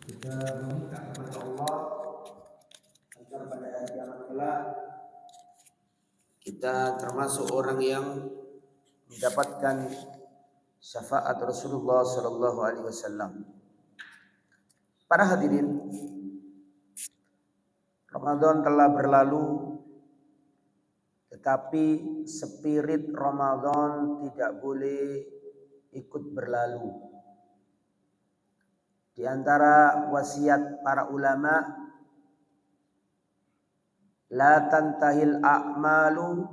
Kita meminta kepada Allah agar pada hari kiamat kelak kita termasuk orang yang mendapatkan syafaat Rasulullah Sallallahu Alaihi Wasallam. Para hadirin, Ramadan telah berlalu, tetapi spirit Ramadan tidak boleh ikut berlalu. Di antara wasiat para ulama, la tantahil a'malu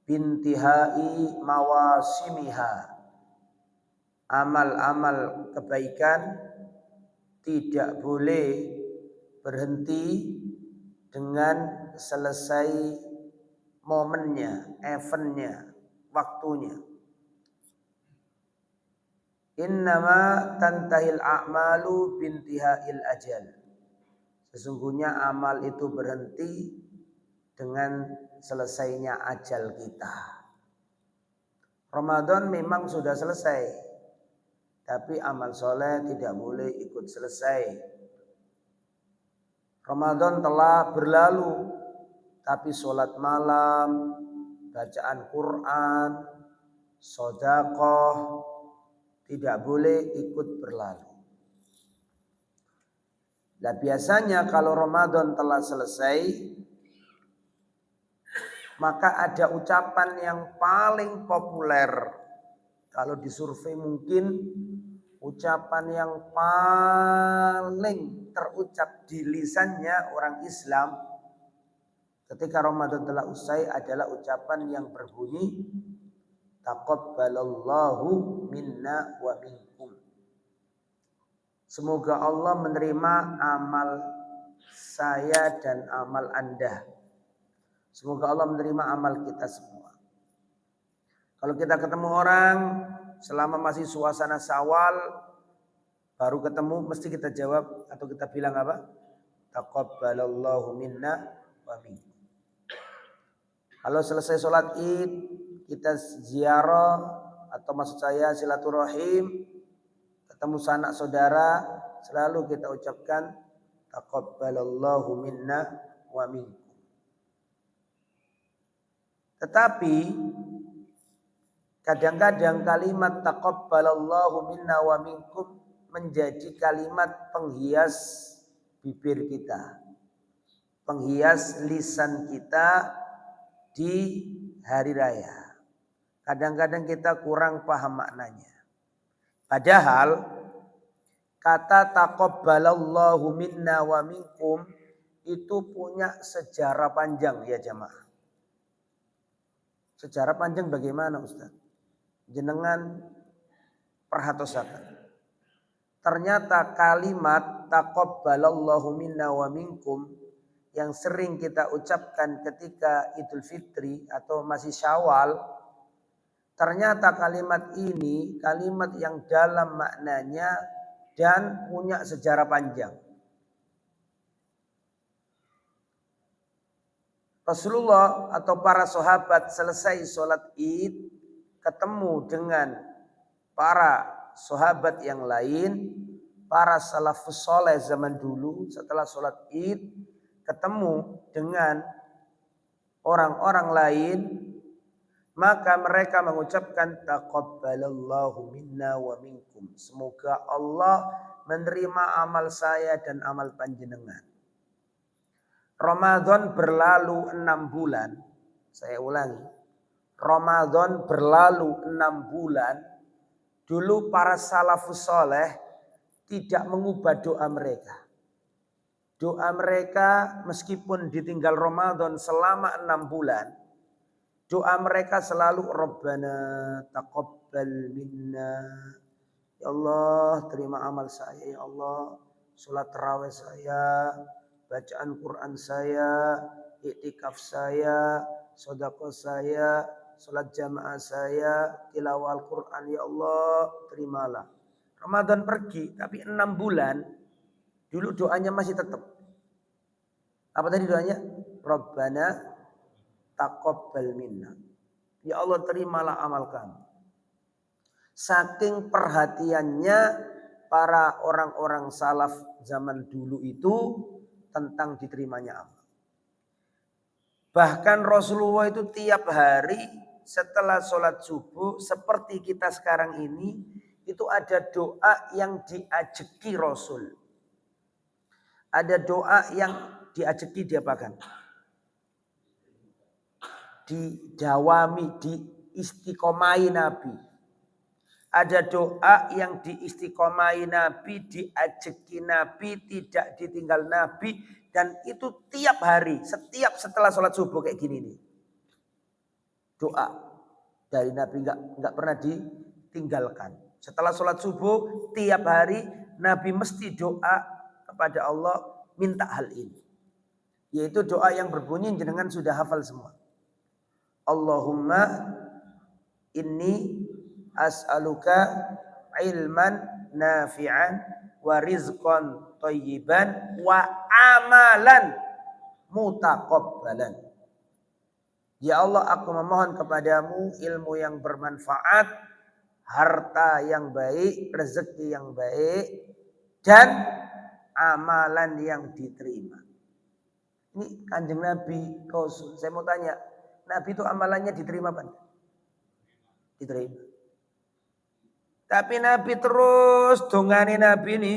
bintihai mawasimiha. Amal-amal kebaikan tidak boleh berhenti dengan selesai momennya, eventnya, waktunya. Innama tantahil a'malu bintihail ajal. Sesungguhnya amal itu berhenti dengan selesainya ajal kita. Ramadan memang sudah selesai, tapi amal soleh tidak boleh ikut selesai. Ramadan telah berlalu, tapi sholat malam, bacaan Quran, sedekah tidak boleh ikut berlalu. Nah, biasanya kalau Ramadan telah selesai, maka ada ucapan yang paling populer. Kalau disurvei mungkin ucapan yang paling terucap di lisannya orang Islam ketika Ramadan telah usai adalah ucapan yang berbunyi taqabbalallahu minna wa minkum. Semoga Allah menerima amal saya dan amal Anda. Semoga Allah menerima amal kita semua. Kalau kita ketemu orang selama masih suasana Syawal, baru ketemu mesti kita jawab atau kita bilang apa? Taqabbalallahu minna wa minkum. Kalau selesai sholat Id, kita ziarah atau maksud saya silaturahim, ketemu sanak saudara, selalu kita ucapkan taqabbalallahu minna wa minkum. Tetapi kadang-kadang kalimat taqabbalallahu minna wa minkum menjadi kalimat penghias bibir kita, penghias lisan kita di hari raya. Kadang-kadang kita kurang paham maknanya. Padahal kata taqabbalallahu minna wa minkum itu punya sejarah panjang ya jamaah. Sejarah panjang bagaimana Ustaz? Jenengan perhatosaken. Ternyata kalimat taqabbalallahu minna wa minkum yang sering kita ucapkan ketika Idul Fitri atau masih Syawal, ternyata kalimat ini kalimat yang dalam maknanya dan punya sejarah panjang. Rasulullah atau para sahabat selesai sholat Id ketemu dengan para sahabat yang lain, para salafus soleh zaman dulu setelah sholat Id ketemu dengan orang-orang lain, maka mereka mengucapkan taqabbalallahu minna wa minkum. Semoga Allah menerima amal saya dan amal panjenengan. Ramadan berlalu 6 bulan. Saya ulangi. Ramadan berlalu 6 bulan. Dulu para salafus soleh tidak mengubah doa mereka. Doa mereka meskipun ditinggal Ramadan selama 6 bulan. Doa mereka selalu Rabbana taqabbal minna. Ya Allah terima amal saya. Ya Allah sholat tarawih saya, bacaan Quran saya, iktikaf saya, sedekah saya, salat jamaah saya, tilawah Al-Quran, ya Allah terimalah. Ramadan pergi, tapi 6 bulan dulu doanya masih tetap. Apa tadi doanya? Rabbana taqabbal minna. Ya Allah terimalah amal kami. Saking perhatiannya para orang-orang salaf zaman dulu itu tentang diterimanya amal. Bahkan Rasulullah itu tiap hari setelah sholat subuh seperti kita sekarang ini itu ada doa yang diajeki Rasul. Ada doa yang diajeki diapakan? Didawami, diistiqomai Nabi. Ada doa yang diistiqomai Nabi, diajeki Nabi, tidak ditinggal Nabi. Dan itu tiap hari, setiap setelah sholat subuh kayak gini nih. Doa dari Nabi nggak pernah ditinggalkan. Setelah sholat subuh, tiap hari Nabi mesti doa kepada Allah minta hal ini. Yaitu doa yang berbunyi jenengan sudah hafal semua. Allahumma inni as'aluka ilman nafi'an wa rizqan thayyiban wa amalan mutaqabbalan. Ya Allah, aku memohon kepadamu ilmu yang bermanfaat, harta yang baik, rezeki yang baik, dan amalan yang diterima. Ini Kanjeng Nabi Rasul. Saya mau tanya, Nabi itu amalannya diterima apa? Diterima. Tapi Nabi terus dongani Nabi ini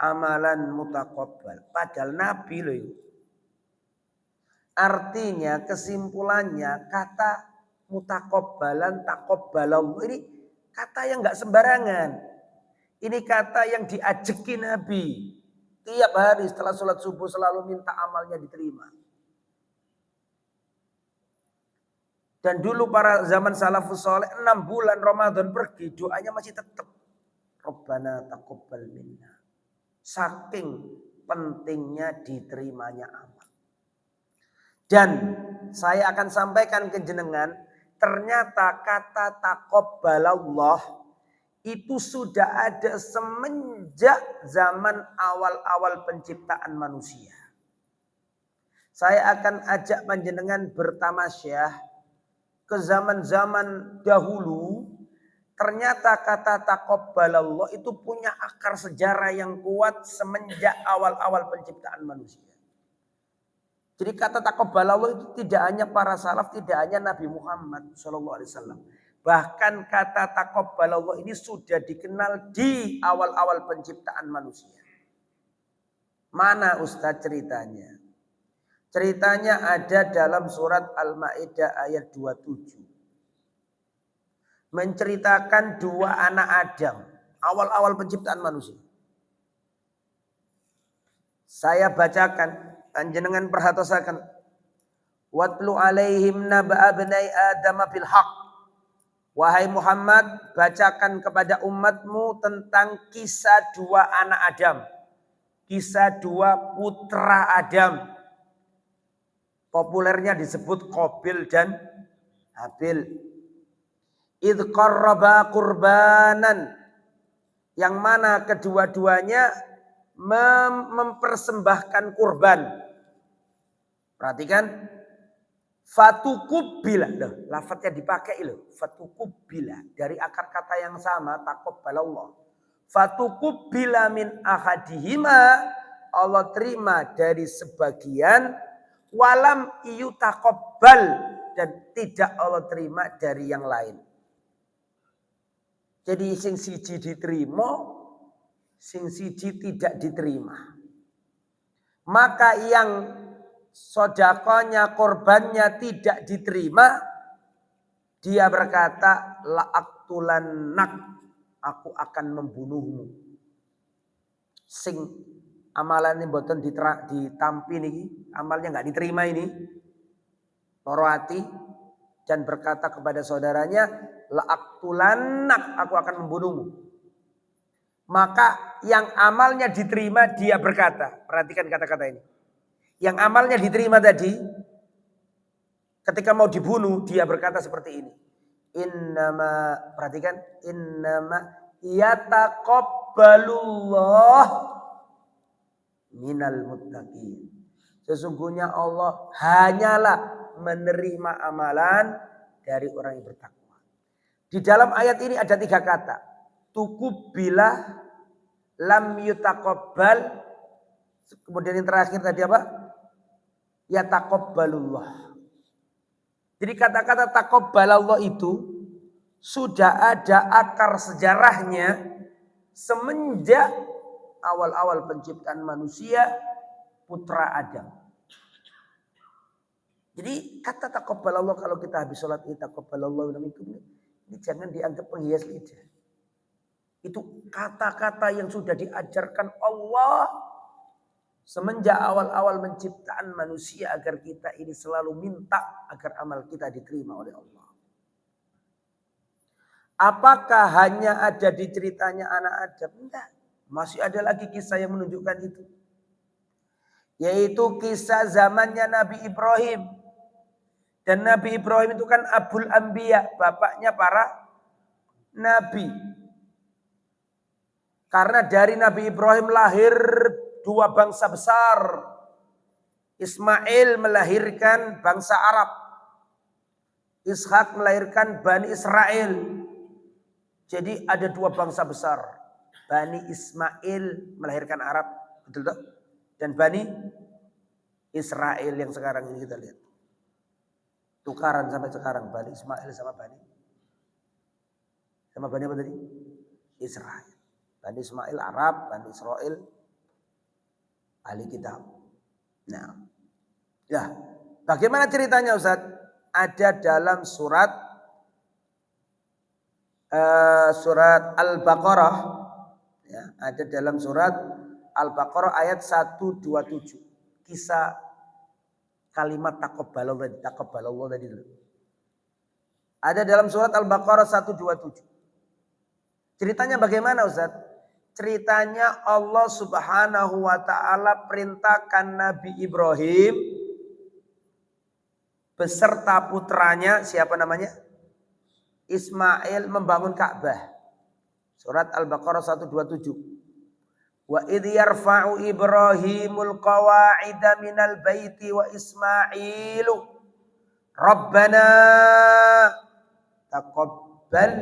amalan mutaqabbal. Padahal Nabi loh itu. Artinya kesimpulannya kata mutaqabbalan, taqabbalallah ini kata yang enggak sembarangan. Ini kata yang diajeki Nabi. Tiap hari setelah sholat subuh selalu minta amalnya diterima. Dan dulu para zaman salafus saleh 6 bulan Ramadan pergi doanya masih tetap Rabbana taqabbal minna. Saking pentingnya diterimanya amal. Dan saya akan sampaikan ke jenengan, ternyata kata taqabbalallah itu sudah ada semenjak zaman awal-awal penciptaan manusia. Saya akan ajak panjenengan bertamasyah ke zaman-zaman dahulu. Ternyata kata taqabbalallah itu punya akar sejarah yang kuat semenjak awal-awal penciptaan manusia. Jadi kata taqabbalallah itu tidak hanya para salaf, tidak hanya Nabi Muhammad SAW. Bahkan kata taqabbalallah ini sudah dikenal di awal-awal penciptaan manusia. Mana Ustaz ceritanya? Ceritanya ada dalam surat Al-Maidah ayat 27. Menceritakan 2 anak Adam. Awal-awal penciptaan manusia. Saya bacakan. Panjenengan perhatosaken. Watlu alaihim naba'a bnai Adam bil haq. Wahai Muhammad, bacakan kepada umatmu tentang kisah 2 anak Adam. Kisah 2 putra Adam. Populernya disebut Qabil dan Habil. Idh qarraba qurbanan. Yang mana kedua-duanya mempersembahkan kurban. Perhatikan. Fatukubila. Lafadznya dipakai loh. Fatukubila. Dari akar kata yang sama. Taqabbalallah. Fatukubila min ahadihima. Allah terima dari sebagian. Walam iyutaqabbal. Dan tidak Allah terima dari yang lain. Jadi sing siji diterima. Sing siji tidak diterima. Maka yang sodakonya, korbannya tidak diterima, dia berkata, la'aktulannak, aku akan membunuhmu. Sing amalan ini mboten ditampi niki, amalnya nggak diterima ini, loro hati dan berkata kepada saudaranya, la'aktulannak, aku akan membunuhmu. Maka yang amalnya diterima dia berkata, perhatikan kata-kata ini. Yang amalnya diterima tadi, ketika mau dibunuh, dia berkata seperti ini. Innama, perhatikan, innama yataqabbalullah minal muttaqin. Sesungguhnya Allah hanyalah menerima amalan dari orang yang bertakwa. Di dalam ayat ini ada 3 kata. tukubbilah lam yutaqabbal. Kemudian yang terakhir tadi apa? Yataqabbalullah. Jadi kata-kata taqabbalallah itu sudah ada akar sejarahnya semenjak awal-awal penciptaan manusia, putra Adam. Jadi kata taqabbalallah kalau kita habis sholat ini taqabbalallah ini jangan dianggap penghias lidah. Itu kata-kata yang sudah diajarkan Allah semenjak awal-awal penciptaan manusia agar kita ini selalu minta agar amal kita diterima oleh Allah. Apakah hanya ada di ceritanya anak Adam? Enggak. Masih ada lagi kisah yang menunjukkan itu. Yaitu kisah zamannya Nabi Ibrahim. Dan Nabi Ibrahim itu kan Abul Anbiya, bapaknya para nabi. Karena dari Nabi Ibrahim lahir dua bangsa besar. Ismail melahirkan bangsa Arab. Ishak melahirkan Bani Israel. Jadi ada dua bangsa besar. Bani Ismail melahirkan Arab. Betul tak? Dan Bani Israel yang sekarang ini kita lihat. Tukaran sampai sekarang. Bani Ismail sama Bani. Sama Bani apa tadi? Israel. Bani Ismail Arab, Bani Israel ahli kitab. Nah, ya, bagaimana ceritanya Ustaz? Ada dalam surat Al-Baqarah, ya, ada dalam surat Al-Baqarah ayat 127. Kisah kalimat taqabbalallah tadi dulu. Ada dalam surat Al-Baqarah 127. Ceritanya bagaimana Ustaz? Ceritanya Allah Subhanahu wa taala perintahkan Nabi Ibrahim beserta putranya, siapa namanya? Ismail, membangun Ka'bah. Surat Al-Baqarah 127. Wa idh yarfa'u Ibrahimul qawa'ida minal baiti wa Ismailu Rabbana taqabbal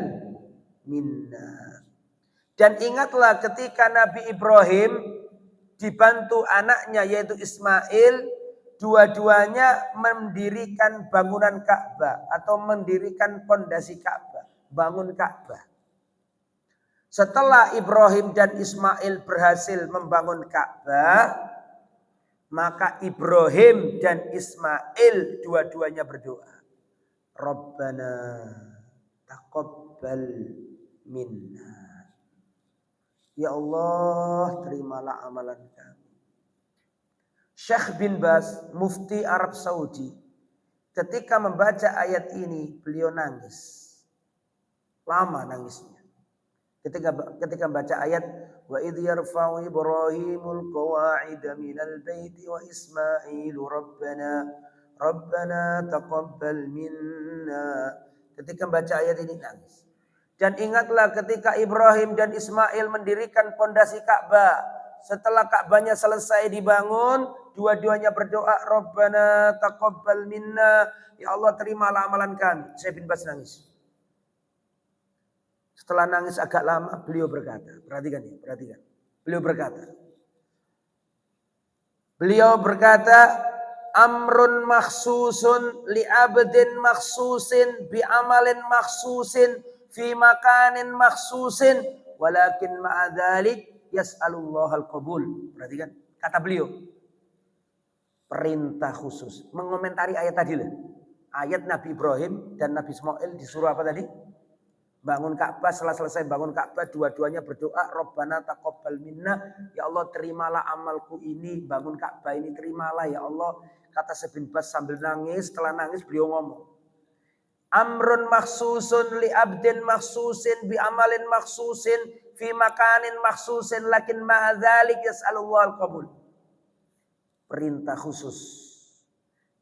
minna. Dan ingatlah ketika Nabi Ibrahim dibantu anaknya yaitu Ismail, dua-duanya mendirikan bangunan Ka'bah atau mendirikan pondasi Ka'bah, bangun Ka'bah. Setelah Ibrahim dan Ismail berhasil membangun Ka'bah, maka Ibrahim dan Ismail dua-duanya berdoa, Rabbana taqabbal minna. Ya Allah, terimalah amalan kami. Syekh bin Baz, mufti Arab Saudi, ketika membaca ayat ini beliau nangis. Lama nangisnya. Ketika membaca ayat wa idh yarfa'u Ibrahimul qawa'ida minal baiti wa Ismailu Rabbana taqabbal minna. Ketika membaca ayat ini nangis. Dan ingatlah ketika Ibrahim dan Ismail mendirikan pondasi Ka'bah. Setelah Ka'bahnya selesai dibangun, dua-duanya berdoa, Rabbana taqabbal minna. Ya Allah, terimalah amalan kami. Syekh bin Baz nangis. Setelah nangis agak lama, beliau berkata, perhatikan. Beliau berkata, amrun makhsusun li abdin makhsusin bi amalin makhsusin fi makanin makhsusin walakin ma'adzalik yas'alullahal qabul. Perhatikan kata beliau. Perintah khusus. Mengomentari ayat tadi lah. Ayat Nabi Ibrahim dan Nabi Ismail disuruh apa tadi? Bangun Ka'bah. Setelah selesai bangun Ka'bah, dua-duanya berdoa, Rabbana taqabbal minna. Ya Allah, terimalah amalku ini. Bangun Ka'bah ini terimalah ya Allah. Kata Syekh bin Baz sambil nangis. Setelah nangis beliau ngomong, amrun makhsusun li abdin makhsusin bi amalin makhsusin fi makanin makhsusin lakin ma'adzalik yas'alullahal qabul. Perintah khusus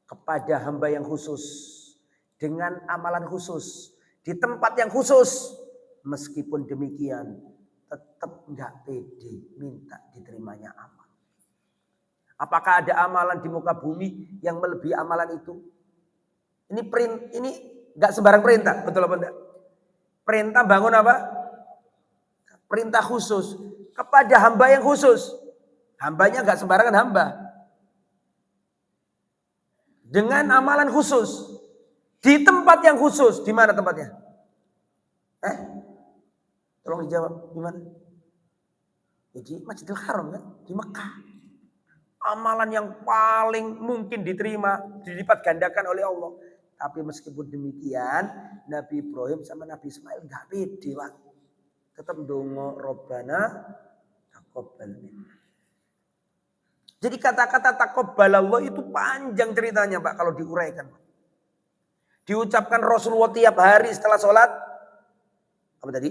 kepada hamba yang khusus dengan amalan khusus di tempat yang khusus. Meskipun demikian tetap enggak pede minta diterimanya amal. Apakah ada amalan di muka bumi yang melebihi amalan itu? Ini enggak sembarang perintah, betul apa enggak? Perintah bangun apa? perintah khusus kepada hamba yang khusus. Hambanya nggak sembarangan hamba. Dengan amalan khusus. Di tempat yang khusus. Di mana tempatnya? Tolong dijawab. Di mana? Di Masjidil Haram kan? Di Mekah. Amalan yang paling mungkin diterima. Dilipat gandakan oleh Allah. Tapi meskipun demikian. Nabi Ibrahim sama Nabi Ismail gak pede. Tetap dongo Robbana taqabbal minna. Jadi kata-kata taqabbalallah itu panjang ceritanya Pak kalau diuraikan. Diucapkan Rasulullah tiap hari setelah sholat. Apa tadi?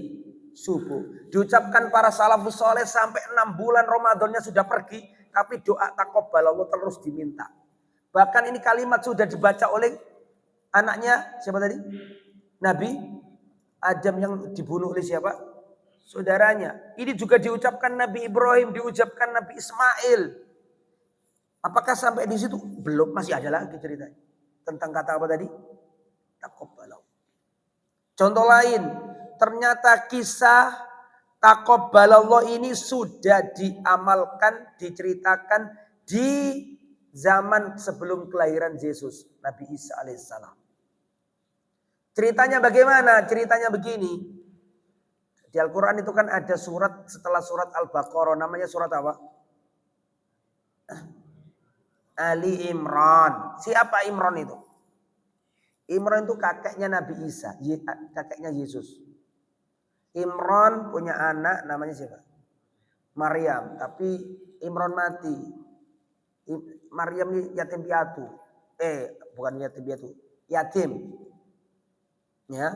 Subuh. Diucapkan para salafus soleh sampai 6 bulan Ramadannya sudah pergi. Tapi doa taqabbalallah terus diminta. Bahkan ini kalimat sudah dibaca oleh anaknya siapa tadi? Nabi Adam yang dibunuh oleh siapa? Saudaranya. Ini juga diucapkan Nabi Ibrahim, diucapkan Nabi Ismail. Apakah sampai di situ? Belum, masih ada lagi ceritanya. Tentang kata apa tadi? Taqabbalallah. Contoh lain, ternyata kisah taqabbalallah ini sudah diamalkan, diceritakan di zaman sebelum kelahiran Yesus, Nabi Isa alaihissalam. Ceritanya bagaimana? Ceritanya begini. Di Al-Quran itu kan ada surat setelah surat Al-Baqarah, namanya surat apa? Ali Imran. Siapa Imran itu? Imran itu kakeknya Nabi Isa, kakeknya Yesus. Imran punya anak namanya siapa? Maryam, tapi Imran mati. Maryam ini yatim piatu. Bukan yatim piatu, yatim. Ya.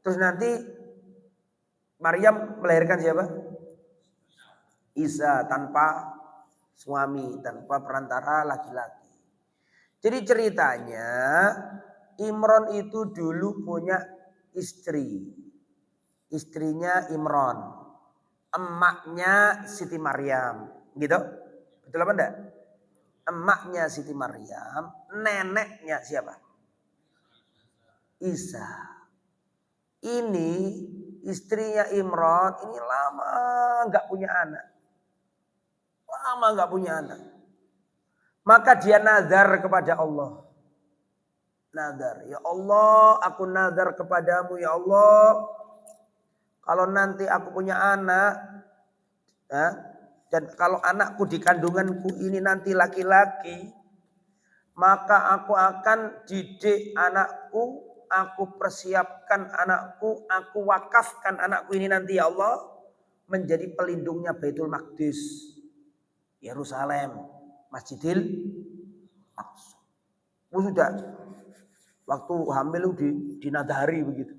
Terus nanti Maryam melahirkan siapa? Isa tanpa suami, tanpa perantara laki-laki. Jadi ceritanya Imran itu dulu punya istri. Istrinya Imran. Emaknya Siti Maryam. Gitu? Betul apa enggak? Emaknya Siti Maryam. Neneknya siapa? Isa. Ini istrinya Imran. Ini lama enggak punya anak. Lama enggak punya anak. Maka dia nazar kepada Allah. Nazar. Ya Allah, aku nazar kepadamu ya Allah. Kalau nanti aku punya anak. Ya, dan kalau anakku di kandunganku ini nanti laki-laki. Maka aku akan didik anakku. Aku persiapkan anakku. Aku wakafkan anakku ini nanti ya Allah. Menjadi pelindungnya Baitul Maqdis. Yerusalem. Masjidil Aqsa. Sudah. Waktu hamil dinadari begitu.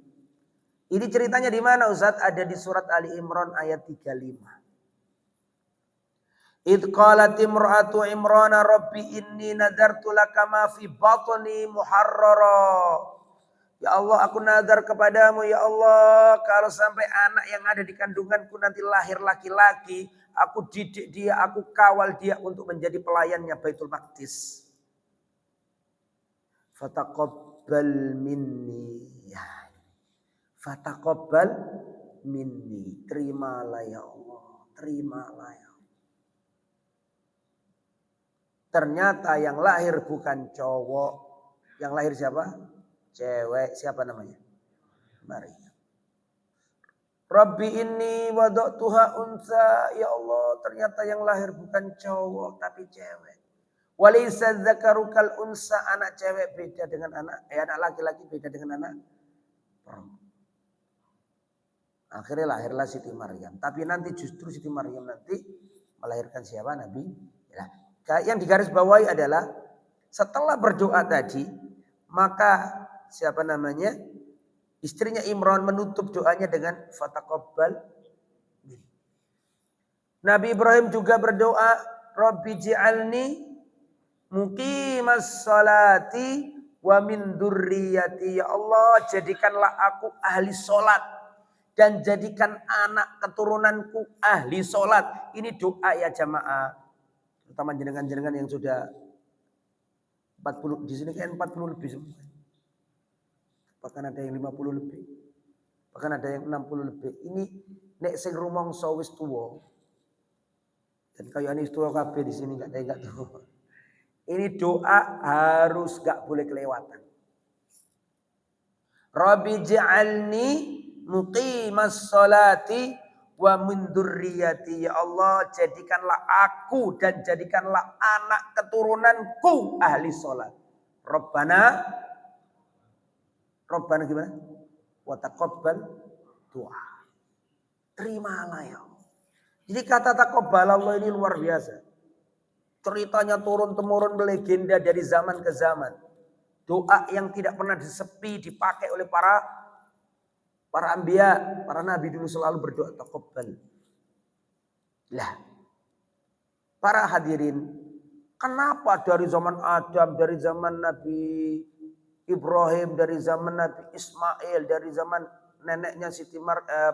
Ini ceritanya di mana Ustaz? Ada di surat Ali Imran ayat 35. Idh qalat imra'atu Imrana rabbi inni nadartu laka ma fi batni muharrara. Ya Allah, aku nazar kepadamu ya Allah, kalau sampai anak yang ada di kandunganku nanti lahir laki-laki, aku didik dia, aku kawal dia untuk menjadi pelayannya Baitul Maqdis. Fataqabbal minni. Fataqabbal minni. Terimalah ya Allah. Terimalah ya Allah. Ternyata yang lahir bukan cowok. Yang lahir siapa? Cewek. Siapa namanya? Maryam. Rabbi inni wada'tuha unsa. Ya Allah, ternyata yang lahir bukan cowok tapi cewek. Walaysa dzakaru kal unsa. Anak cewek beda dengan anak laki-laki beda dengan anak perempuan. Akhirnya lahirlah Siti Maryam. Tapi nanti justru Siti Maryam nanti melahirkan siapa? Nabi. Ya. Yang digarisbawahi adalah setelah berdoa tadi, maka siapa namanya? Istrinya Imran menutup doanya dengan fataqabbal. Nabi Ibrahim juga berdoa, Rabbi ji'alni muqimas salati wa min dzurriyyati. Ya Allah, jadikanlah aku ahli salat. Dan jadikan anak keturunanku ahli sholat. Ini doa ya jamaah. Terutama jenengan-jenengan yang sudah 40. Di sini kan 40 lebih semua. Bahkan ada yang 50 lebih. Bahkan ada yang 60 lebih. Ini nek sing rumangsa wis tuwa. Dan kayak ini tuwa kabeh di sini enggak ada yang enggak tuwa. Ini doa harus enggak boleh kelewatan. Rabbi ja'alni muqimas sholati wa min dzurriyyati. Ya Allah, jadikanlah aku dan jadikanlah anak keturunanku ahli sholat. Rabbana gimana? Wa taqabbal doa. Terimalah ya Allah. Jadi kata taqabbal Allah ini luar biasa. Ceritanya turun-temurun melegenda dari zaman ke zaman. Doa yang tidak pernah disepi dipakai oleh para anbiya, para nabi dulu selalu berdoa taqabbal. Lah, para hadirin, kenapa dari zaman Adam, dari zaman Nabi Ibrahim, dari zaman Nabi Ismail, dari zaman neneknya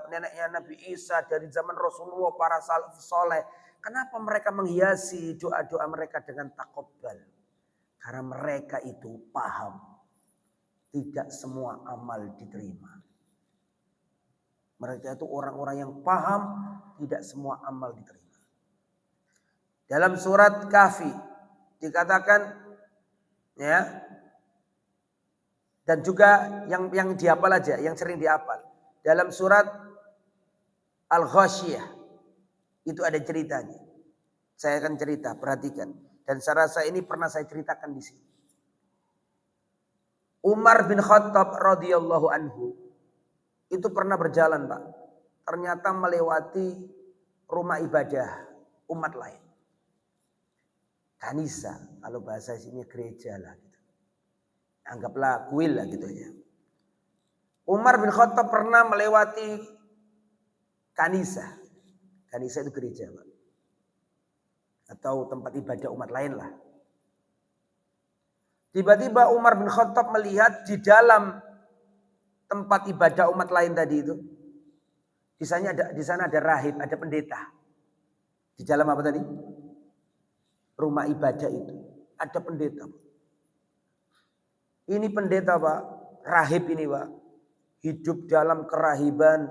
neneknya Nabi Isa, dari zaman Rasulullah, para salaf soleh, kenapa mereka menghiasi doa-doa mereka dengan taqabbal? Karena mereka itu paham tidak semua amal diterima. Mereka itu orang-orang yang paham tidak semua amal diterima. Dalam surat Kahfi dikatakan ya, dan juga yang dihafal aja, yang sering dihafal. Dalam surat Al-Ghasyiyah itu ada ceritanya. Saya akan cerita, perhatikan. Dan saya rasa ini pernah saya ceritakan di sini. Umar bin Khattab radhiyallahu anhu itu pernah berjalan, Pak. Ternyata melewati rumah ibadah umat lain. Kanisa, kalau bahasa sini gereja lah gitu. Anggaplah kuil lah gitu ya. Umar bin Khattab pernah melewati kanisa. Kanisa itu gereja, Pak. Atau tempat ibadah umat lain lah. Tiba-tiba Umar bin Khattab melihat di dalam tempat ibadah umat lain tadi itu, di sana ada rahib, ada pendeta. Di dalam apa tadi? Rumah ibadah itu ada pendeta. Ini pendeta, Pak, rahib ini, Pak, hidup dalam kerahiban,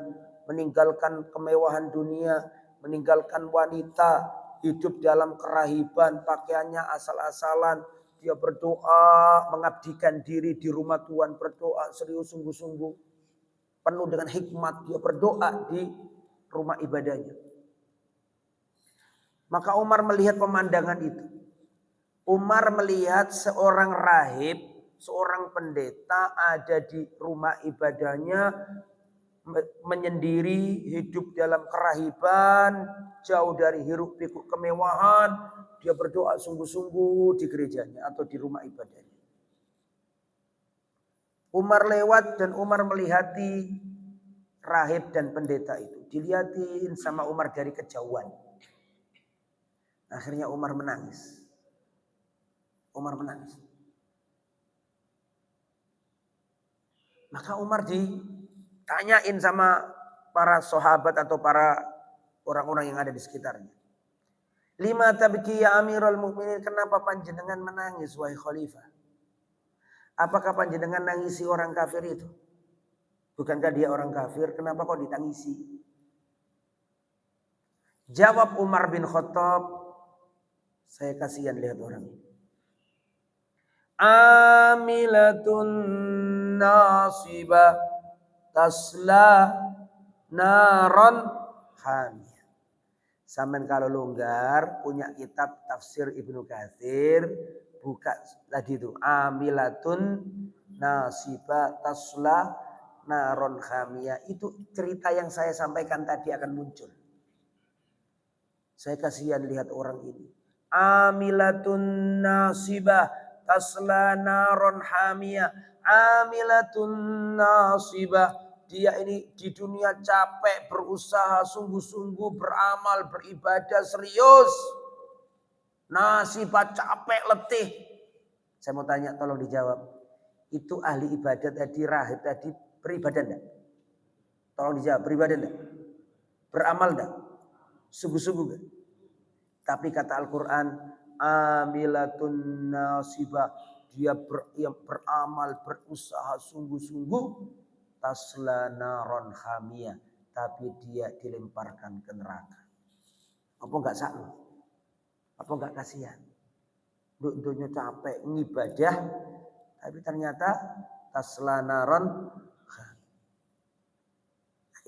meninggalkan kemewahan dunia, meninggalkan wanita. Hidup dalam kerahiban, pakaiannya asal-asalan. Dia berdoa, mengabdikan diri di rumah Tuhan, berdoa serius sungguh-sungguh. Penuh dengan hikmat, dia berdoa di rumah ibadahnya. Maka Umar melihat pemandangan itu. Umar melihat seorang rahib, seorang pendeta ada di rumah ibadahnya, menyendiri, hidup dalam kerahiban, jauh dari hiruk pikuk kemewahan. Dia berdoa sungguh-sungguh di gerejanya atau di rumah ibadahnya. Umar lewat dan Umar melihati rahib dan pendeta itu. Dilihatin sama Umar dari kejauhan. Akhirnya Umar menangis. Umar menangis. Maka Umar tanyain sama para sahabat atau para orang-orang yang ada di sekitarnya. Lima tabki ya Amirul Mukminin, kenapa panjenengan menangis wahai khalifah? Apakah panjenengan nangisi orang kafir itu? Bukankah dia orang kafir? Kenapa kok ditangisi? Jawab Umar bin Khattab, saya kasihan lihat orang ini. Amilatun nasibah tasla naron hamiyah. Sampean kalau longgar punya kitab tafsir Ibnu Katsir, buka tadi itu amilatun nasibah tasla naron hamiyah. Itu cerita yang saya sampaikan tadi akan muncul. Saya kasihan lihat orang ini. Amilatun nasibah tasla naron hamiyah. Amilatun nasibah. Dia ini di dunia capek, berusaha sungguh-sungguh, beramal, beribadah serius. Nasibah, capek, letih. Saya mau tanya, tolong dijawab. Itu ahli ibadah tadi, rahib tadi, beribadah enggak? Tolong dijawab, beribadah enggak? Beramal enggak? Sungguh-sungguh enggak? Tapi kata Al-Quran, amilatun nasibah. Dia beramal, berusaha sungguh-sungguh. tasla naron hamiyah, tapi dia dilemparkan ke neraka. Apa enggak sakno? Apa enggak kasihan? Dunia capek ngibadah, tapi ternyata tasla naron.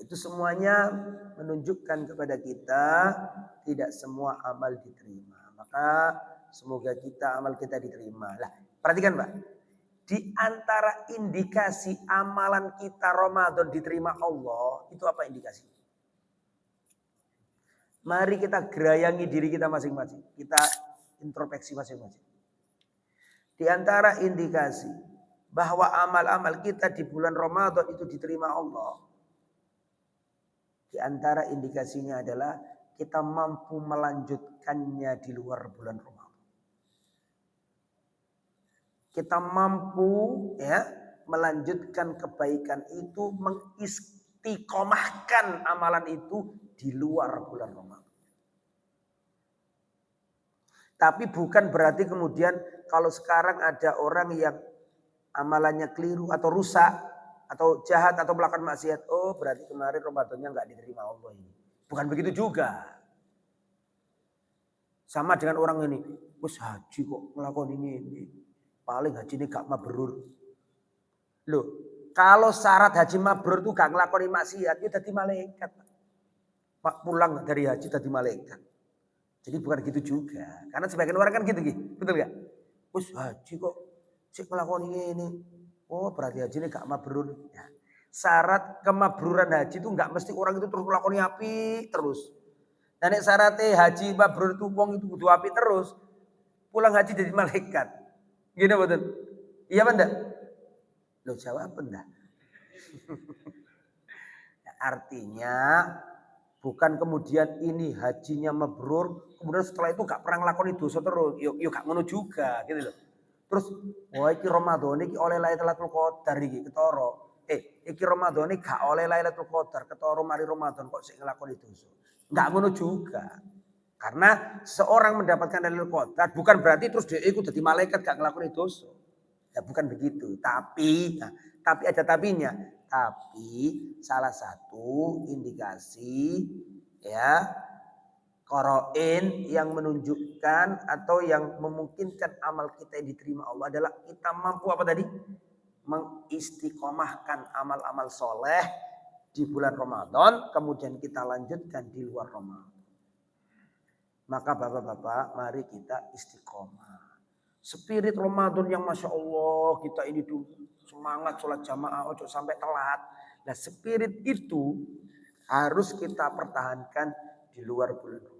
Itu semuanya menunjukkan kepada kita tidak semua amal diterima. Maka semoga amal kita diterima. Lah, perhatikan Pak. Di antara indikasi amalan kita Ramadan diterima Allah, itu apa indikasi? Mari kita gerayangi diri kita masing-masing. Kita introspeksi masing-masing. Di antara indikasi bahwa amal-amal kita di bulan Ramadan itu diterima Allah. Di antara indikasinya adalah kita mampu melanjutkannya di luar bulan Ramadan. Kita mampu melanjutkan kebaikan itu, mengistiqomahkan amalan itu di luar bulan Ramadan. Tapi bukan berarti kemudian kalau sekarang ada orang yang amalannya keliru atau rusak atau jahat atau melakukan maksiat, oh berarti kemarin Ramadannya nggak diterima Allah ini. Bukan begitu juga. Sama dengan orang ini, wes haji kok melakukan ini. Paling haji ini gak mabrur. Loh, kalau syarat haji mabrur itu gak ngelakoni maksiat, itu jadi malaikat. Pak pulang dari haji jadi malaikat. Jadi bukan gitu juga. Karena sebagian orang kan gitu, betul gak? Wes haji kok sik ngelakoni ini. Oh berarti haji ini gak mabrur. Ya. Syarat kemabruran haji itu gak mesti orang itu terus ngelakoni api terus. Dan syaratnya haji mabrur itu wong itu butuh api terus. Pulang haji jadi malaikat. Gini betul? Iya apa enggak? Loh jawab enggak? Artinya bukan kemudian ini hajinya mabrur, kemudian setelah itu gak pernah ngelakoni dosa terus. Yuk gak ngono juga gitu loh. Terus, wah iki Ramadan iki oleh Lailatul Qadar iki ketara. Iki Ramadan iki gak oleh Lailatul Qadar, ketara mari Ramadan kok sik nglakoni dosa. Enggak ngono juga. Karena seorang mendapatkan Lailatul Qadar bukan berarti terus dia ikut jadi malaikat gak nglakoni dosa. Ya bukan begitu. Tapi ada tapinya. Tapi salah satu indikasi Qoro'in yang menunjukkan atau yang memungkinkan amal kita yang diterima Allah adalah kita mampu apa tadi? Mengistiqomahkan amal-amal soleh di bulan Ramadan, kemudian kita lanjutkan di luar Ramadan. Maka bapak-bapak mari kita istiqomah. Spirit Ramadan yang Masya Allah kita ini dulu semangat sholat jamaah, ojo sampai telat. Nah spirit itu harus kita pertahankan di luar bulan Ramadan.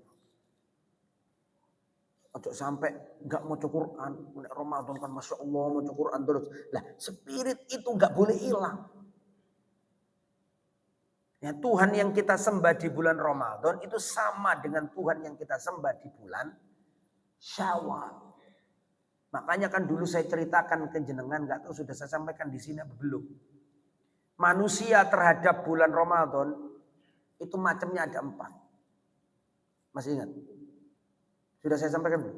Ojo sampai enggak mau Quran, Ramadan kan Masya Allah mau Quran terus. Lah spirit itu enggak boleh hilang. Ya, Tuhan yang kita sembah di bulan Ramadan itu sama dengan Tuhan yang kita sembah di bulan Syawal. Makanya kan dulu saya ceritakan ke jenengan, enggak tahu sudah saya sampaikan di sini apa belum. Manusia terhadap bulan Ramadan itu macamnya ada 4. Masih ingat? Sudah saya sampaikan belum?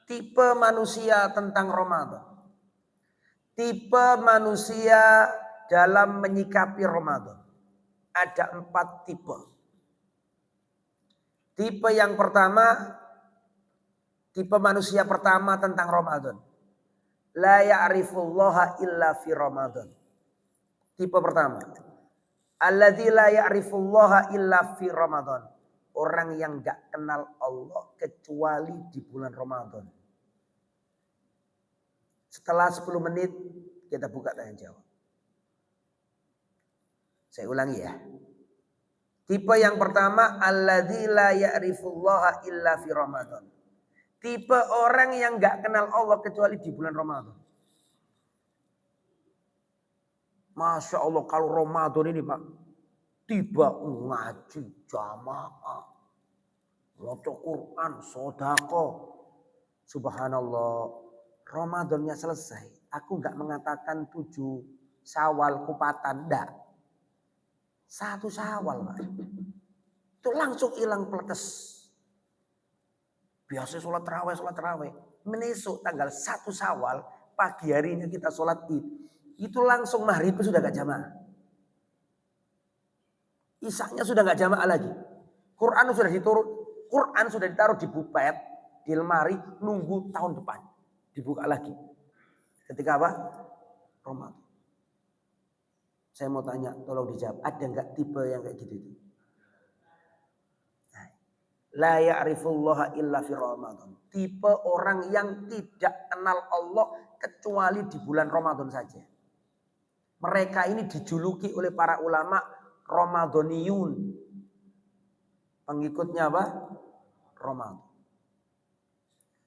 Tipe manusia tentang Ramadan. Tipe manusia dalam menyikapi Ramadan. Ada 4 tipe. Tipe yang pertama, tipe manusia pertama tentang Ramadan. La ya'rifullaha illa fi Ramadan. Tipe pertama. Alladzi la ya'rifullaha illa fi Ramadan. Orang yang gak kenal Allah kecuali di bulan Ramadan. Setelah 10 menit kita buka tanya jawab. Saya ulangi ya. Tipe yang pertama, alladzi la ya'rifullaha illa fi Ramadan. Tipe orang yang gak kenal Allah kecuali di bulan Ramadan. Masya Allah kalau Ramadan ini Pak, tiba ngaji jamaah, baca Quran, sedekah. Subhanallah, Ramadannya selesai. Aku nggak mengatakan 7 Syawal kupatan, enggak. 1 Syawal, Pak. Itu langsung hilang peletes. Biasa sholat tarawih. Menesuk tanggal 1 Syawal, pagi harinya kita sholat Id. itu langsung maghrib sudah gak jamaah. Isaknya sudah gak jamaah lagi. Quran sudah ditaruh di bupet, di lemari, nunggu tahun depan. Dibuka lagi. Ketika apa? Ramadan. Saya mau tanya, tolong dijawab. Ada nggak tipe yang kayak gitu itu? La ya'rifullaha illa fi Ramadan. Tipe orang yang tidak kenal Allah kecuali di bulan Ramadan saja. Mereka ini dijuluki oleh para ulama Ramadhaniyun. Pengikutnya apa? Ramadan.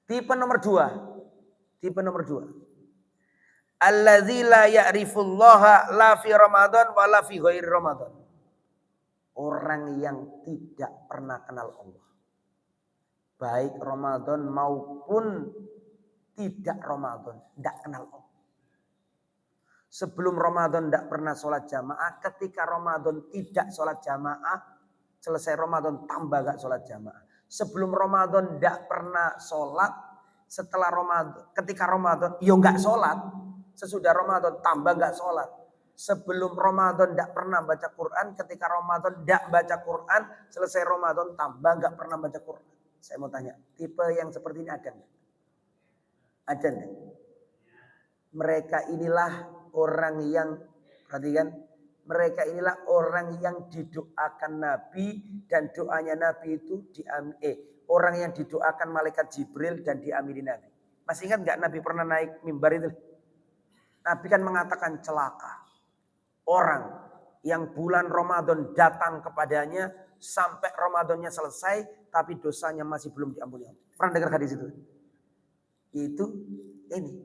Tipe nomor 2. Tipe nomor 2. Alladzi la ya'rifullaha la fi Ramadan wa la fi ghairi Ramadan. Orang yang tidak pernah kenal Allah. Baik Ramadan maupun tidak Ramadan, tidak kenal Allah. Sebelum Ramadan tidak pernah sholat jamaah, ketika Ramadan tidak sholat jamaah, selesai Ramadan tambah gak sholat jamaah. Sebelum Ramadan tidak pernah sholat, setelah Ramadan, ketika Ramadan, yo nggak sholat. Sesudah Ramadan tambah nggak sholat. Sebelum Ramadan tidak pernah baca Quran, ketika Ramadan tidak baca Quran, selesai Ramadan tambah nggak pernah baca Quran. Saya mau tanya, tipe yang seperti ini ada nggak? Ada nggak? Mereka inilah orang yang, perhatikan, mereka inilah orang yang didoakan Nabi dan doanya Nabi itu orang yang didoakan malaikat Jibril dan diamini Nabi. Masih ingat nggak Nabi pernah naik mimbar itu? Nabi kan mengatakan celaka orang yang bulan Ramadan datang kepadanya sampai Ramadannya selesai tapi dosanya masih belum diampuni. Pernah dengar hadis itu? Itu ini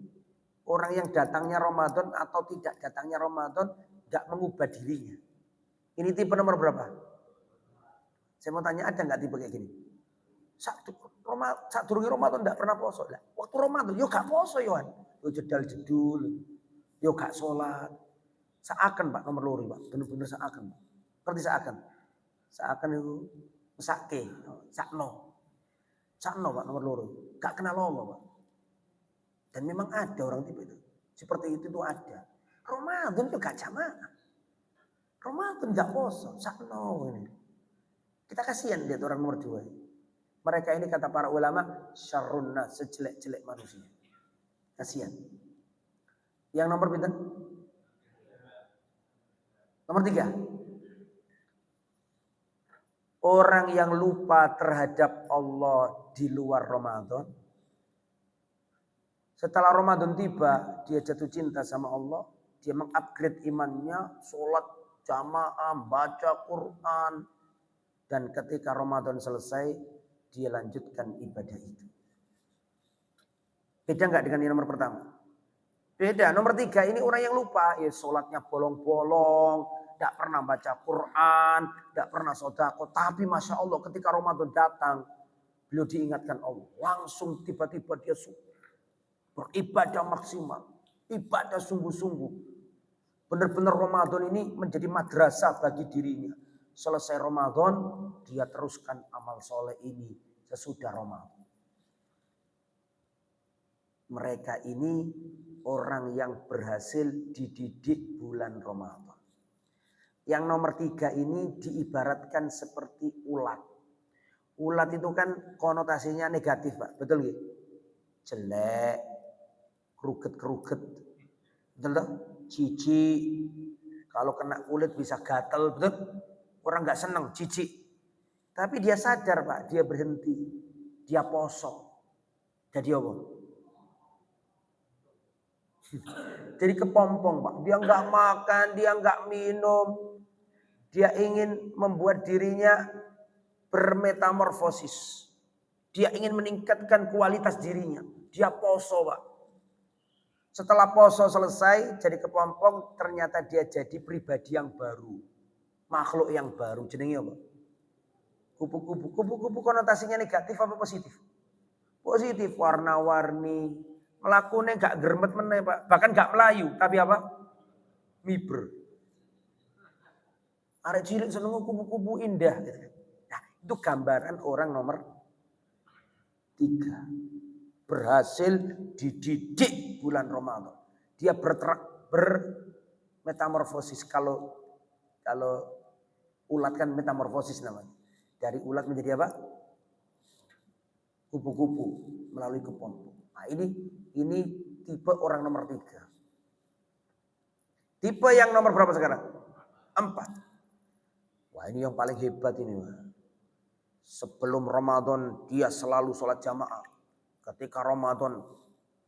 orang yang datangnya Ramadan atau tidak datangnya Ramadan tidak mengubah dirinya. Ini tipe nomor berapa? Saya mau tanya, ada nggak tipe kayak gini? Saat durungi Ramadan tidak pernah poso lah. Waktu Ramadan yo gak poso yoan. Yo jedal jedul. Yo gak sholat. Seakan Pak nomor loro Pak. Bener-bener seakan Pak. Ngerti seakan? Seakan itu mesake. Sakno Pak nomor loro. Gak kenal Allah Pak. Dan memang ada orang tipe itu. Seperti itu tuh ada. Ramadan juga gak jamaah. Ramadan gak poso. Sakno ini. Kita kasihan lihat orang nomor 2. Mereka ini kata para ulama syarrun nas, sejelek-jelek manusia. Kasihan. Yang nomor pinten? Nomor 3. Orang yang lupa terhadap Allah di luar Ramadan. Setelah Ramadan tiba, dia jatuh cinta sama Allah. Dia mengupgrade imannya, sholat jamaah, baca Quran. Dan ketika Ramadan selesai, dia lanjutkan ibadah itu. Beda nggak dengan yang nomor pertama? Beda. Nomor 3 ini orang yang lupa. Ya sholatnya bolong-bolong. Tidak pernah baca Quran. Tidak pernah sodako. Tapi Masya Allah ketika Ramadan datang. Beliau diingatkan Allah. Langsung tiba-tiba dia beribadah maksimal. Ibadah sungguh-sungguh. Benar-benar Ramadan ini menjadi madrasah bagi dirinya. Selesai Ramadan, dia teruskan amal soleh ini sesudah Ramadan. Mereka ini orang yang berhasil dididik bulan Ramadan. Yang nomor 3 ini diibaratkan seperti ulat. Ulat itu kan konotasinya negatif Pak, betul nggih? Jelek, keruget-keruget, betul toh? Jijik, kalau kena kulit bisa gatel, betul? Orang nggak senang, jijik. Tapi dia sadar Pak, dia berhenti, dia poso. Jadi apa? Jadi kepompong Pak. Dia nggak makan, dia nggak minum. Dia ingin membuat dirinya bermetamorfosis. Dia ingin meningkatkan kualitas dirinya. Dia poso Pak. Setelah poso selesai, jadi kepompong, ternyata dia jadi pribadi yang baru. Makhluk yang baru. Jenenge apa? Kupu-kupu. Kupu-kupu konotasinya negatif apa positif? Positif, warna-warni. Melakukannya gak germet meneh Pak. Bahkan gak melayu. Tapi apa? Miber. Arek cilik seneng kupu-kupu indah. Nah, itu gambaran orang nomor 3. Berhasil dididik bulan Ramadan. Dia bermetamorfosis. Kalau ulat kan metamorfosis namanya. Dari ulat menjadi apa? Kupu-kupu melalui kepompong. Nah, ini tipe orang nomor 3. Tipe yang nomor berapa sekarang? 4. Wah, ini yang paling hebat ini. Sebelum Ramadan dia selalu sholat jamaah. Ketika Ramadan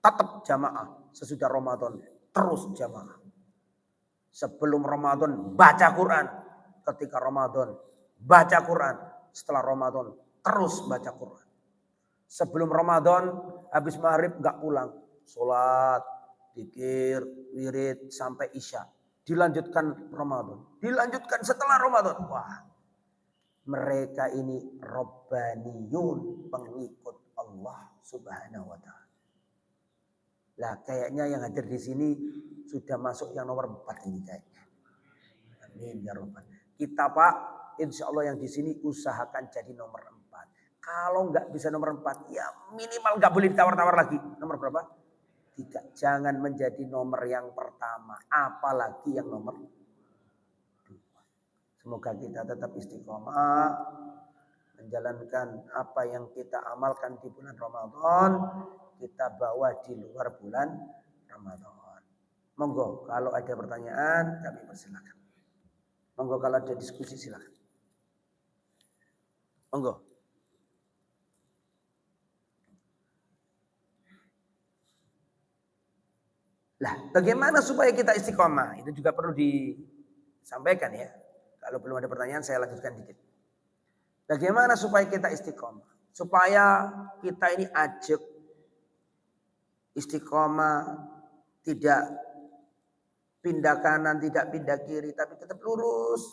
tetap jamaah. Sesudah Ramadan terus jamaah. Sebelum Ramadan baca Quran. Ketika Ramadan baca Quran. Setelah Ramadan terus baca Quran. Sebelum Ramadan habis maghrib gak pulang. Sholat, zikir, wirid sampai isya. Dilanjutkan Ramadan. Dilanjutkan setelah Ramadan. Wah, mereka ini Rabbaniyun, pengikut Allah Subhanahu wa ta'ala. Lah kayaknya yang hadir di sini sudah masuk yang nomor 4 ini kayaknya. Amin ya Rabbal. Kita Pak, insya Allah yang di sini usahakan jadi nomor 4. Kalau nggak bisa nomor 4, ya minimal nggak boleh ditawar-tawar lagi. Nomor berapa? 3. Jangan menjadi nomor yang pertama, apalagi yang nomor 2. Semoga kita tetap istiqomah menjalankan apa yang kita amalkan di bulan Ramadan, kita bawa di luar bulan Ramadan. Monggo kalau ada pertanyaan kami persilakan. Monggo kalau ada diskusi silakan. Monggo. Lah, bagaimana supaya kita istiqomah? Itu juga perlu disampaikan ya. Kalau belum ada pertanyaan saya lanjutkan dikit. Bagaimana supaya kita istiqomah? Supaya kita ini ajak istiqomah, tidak pindah kanan, tidak pindah kiri, tapi tetap lurus.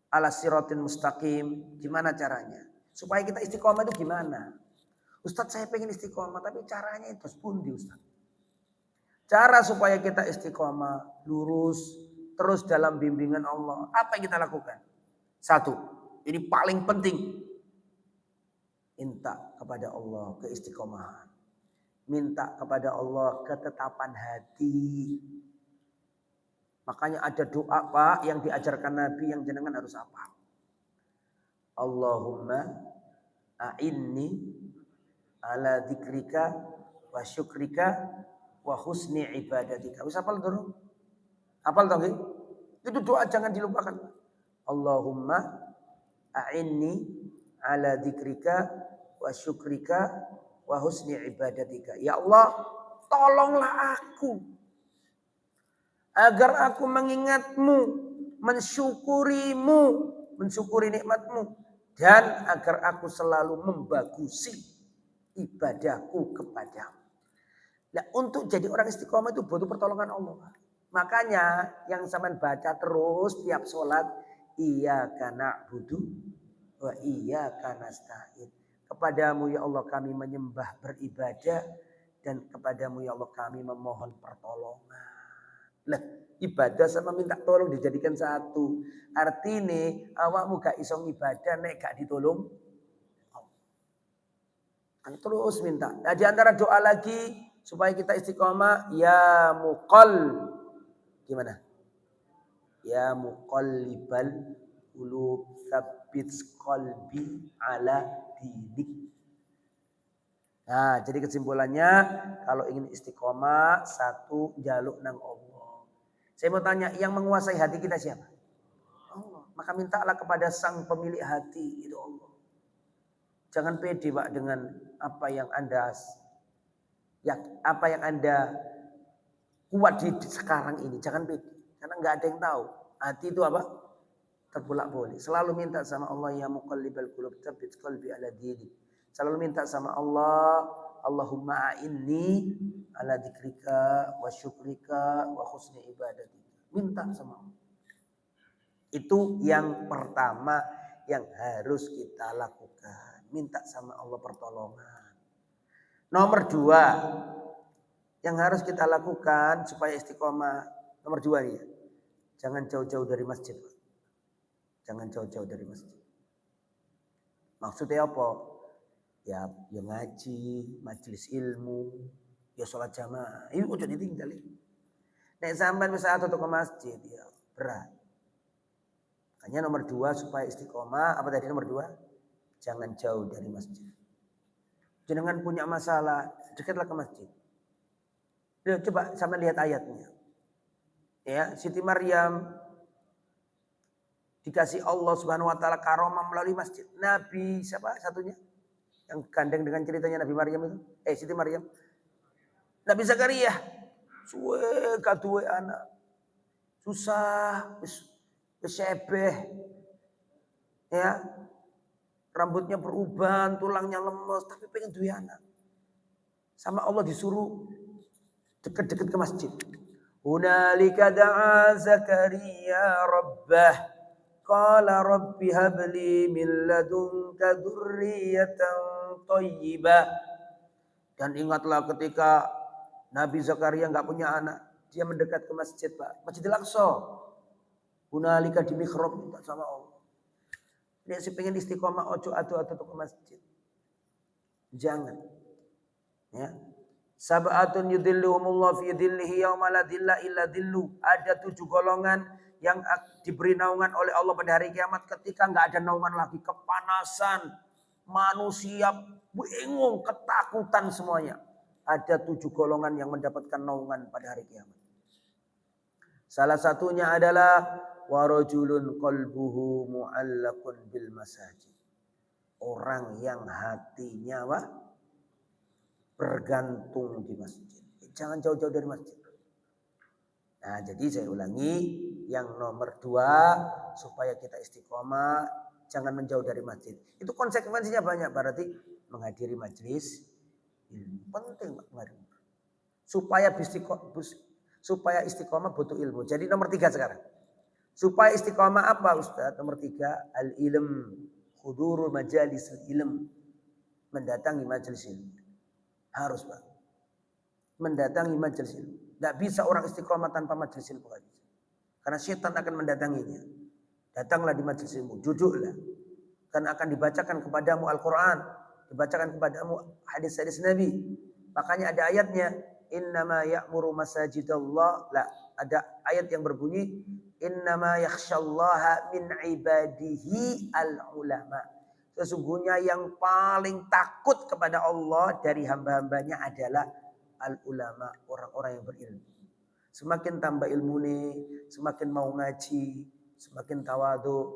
Ala siratin mustaqim. Gimana caranya? Supaya kita istiqomah itu gimana? Ustadz saya pengen istiqomah, tapi caranya itu pundi Ustadz? Cara supaya kita istiqomah, lurus, terus dalam bimbingan Allah. Apa yang kita lakukan? 1, ini paling penting. Minta kepada Allah keistiqomahan. Minta kepada Allah ketetapan hati. Makanya ada doa Pak yang diajarkan Nabi yang jenengan harus apa? Allahumma a'inni ala dzikrika wa syukrika wa husni ibadatika. Wis hafal dulu? Hafal toh nggih? Itu doa jangan dilupakan. Allahumma a'inni ala dzikrika wa syukrika wa husni ibadatika. Ya Allah, tolonglah aku agar aku mengingatmu, mensyukurimu, mensyukuri nikmatmu, dan agar aku selalu membagusi ibadahku kepadamu. Nah, untuk jadi orang istiqomah itu butuh pertolongan Allah. Makanya yang sampean baca terus tiap sholat, iyyaka na'budu wa iyyaka nasta'in. Kepadamu ya Allah kami menyembah beribadah dan kepadamu ya Allah kami memohon pertolongan. Lah, ibadah sama minta tolong dijadikan satu. Artinya awakmu gak iso ibadah nek gak ditolong. Terus minta. Nah, di antara doa lagi supaya kita istiqomah, ya gimana? Ya muqallibal qulub tsabbit qalbi ala dinik. Nah, jadi kesimpulannya kalau ingin istiqomah, 1 jaluk nang Allah. Saya mau tanya, yang menguasai hati kita siapa? Allah. Maka mintalah kepada sang pemilik hati, itu Allah. Jangan pede Pak dengan apa yang Anda kuat di sekarang ini. Jangan pede. Karena nggak ada yang tahu. Hati itu apa? Terbolak-balik. Selalu minta sama Allah, ya muqallibal qulub tsabbit qalbi ala dinik. Selalu minta sama Allah, Allahumma a'inni ala dzikrika wa syukrika wa husni ibadatika. Minta sama Allah. Itu yang pertama yang harus kita lakukan. Minta sama Allah pertolongan. Nomor 2 yang harus kita lakukan supaya istiqomah. Nomor 2 nih ya. Jangan jauh-jauh dari masjid. Jangan jauh-jauh dari masjid. Maksudnya apa? Ya ngaji, majelis ilmu, ya sholat jamaah. Ini udah ditinggalin. Nek sampean wis atuh ke masjid ya berat. Hanya nomor 2 supaya istiqomah, apa tadi nomor 2? Jangan jauh dari masjid. Jenengan punya masalah, dekatlah ke masjid. Coba sampean lihat ayatnya. Ya, Siti Maryam dikasih Allah Subhanahu wa taala karomah melalui masjid. Nabi siapa satunya? Yang gandeng dengan ceritanya Nabi Maryam itu? Siti Maryam. Nabi Zakaria. Suwe kaduwe anak. Susah, besebeh. Ya. Rambutnya beruban, tulangnya lemes, tapi pengen duwe anak. Sama Allah disuruh deket-deket ke masjid. Hunalika da'a Zakaria rabbah. Qala rabbi habli min ladunka dzurriyyatan thayyibah. Dan ingatlah ketika Nabi Zakaria enggak punya anak, dia mendekat ke masjid, Pak. Masjidil Aqsa. Hunalika di mihrab minta sama Allah. Dia sih pengen istiqomah ojo atu-atu ke masjid. Jangan. Ya. Sab'atun yudhilluhumullah fi dhillihi yauma la dhilla illa dhillu. Ada 7 golongan yang diberi naungan oleh Allah pada hari kiamat ketika enggak ada naungan lagi, kepanasan, manusia bingung, ketakutan semuanya. Ada 7 golongan yang mendapatkan naungan pada hari kiamat. Salah satunya adalah warajulun qalbuhu mu'allaqun bil masajid. Orang yang hatinya bergantung di masjid. Jangan jauh-jauh dari masjid. Nah, jadi saya ulangi, yang nomor 2 supaya kita istiqomah, jangan menjauh dari masjid. Itu konsekuensinya banyak, berarti menghadiri majelis ilmu. Penting menghadiri. Supaya istiqomah butuh ilmu. Jadi nomor 3 sekarang. Supaya istiqomah apa Ustaz? Nomor 3, al-ilm, hudurul majalis ilm. Mendatangi majelis ilmu. Harus, Pak. Mendatangi majelis ilmu. Tidak bisa orang istiqomah tanpa majelis ilmu. Karena syaitan akan mendatanginya. Datanglah di majelis ilmu, duduklah. Karena akan dibacakan kepadamu Al-Quran. Dibacakan kepadamu hadis-hadis Nabi. Makanya ada ayatnya. Innama ya'muru masajidallah. Lah, ada ayat yang berbunyi. Innama yakhshallaha min ibadihi al-ulama. Sesungguhnya yang paling takut kepada Allah dari hamba-hambanya adalah al-ulama, orang-orang yang berilmu. Semakin tambah ilmu nih, semakin mau ngaji, semakin tawadu.